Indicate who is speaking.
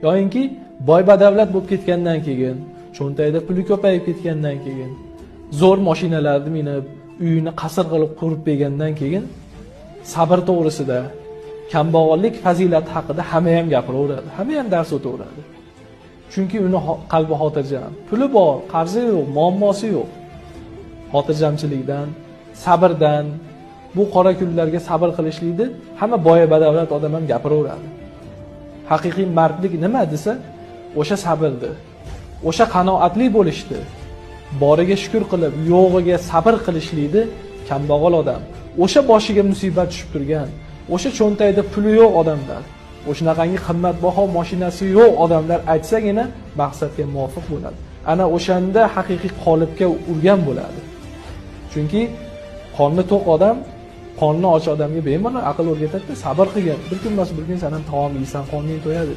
Speaker 1: yoyinki boy badavlat bo'lib ketgandan keyin, cho'ntagida puli ko'payib ketgandan keyin, zo'r mashinalarni minib, uyini qasr qilib qurib bergandan keyin sabr to'g'risida, kambag'allik fazilati haqida hamma ham gapiraveradi, hamma ham dars o'taveradi. Chunki uni qalbi xotirjam, puli bor, qarzi yo'q, muammosi yo'q. Xotirjamchilikdan, sabrdan, bu qora kunlarga sabr qilishlikni hamma boy badavlat odam ham gapiraveradi. Haqiqiy mardlik nima desa, o'sha sabrdir. O'sha qanoatli bo'lishdi. Boriga shukr qilib, yo'g'iga sabr qilishlikni kambag'al odam, o'sha boshiga musibat tushib turgan, o'sha cho'ntagida puli yo'q odamlar, o'shanaqangi qimmatbaho mashinasi yo'q odamlar aytsagina maqsadga muvofiq bo'ladi. Ana o'shanda haqiqiy qolipga urgan bo'ladi. Chunki qorni to'q odam qorni och odamga bemalol aql o'rgatadi, sabr qilgan. Bir kun emas bir kun sen ham taom yeysan, qorning to'yadi.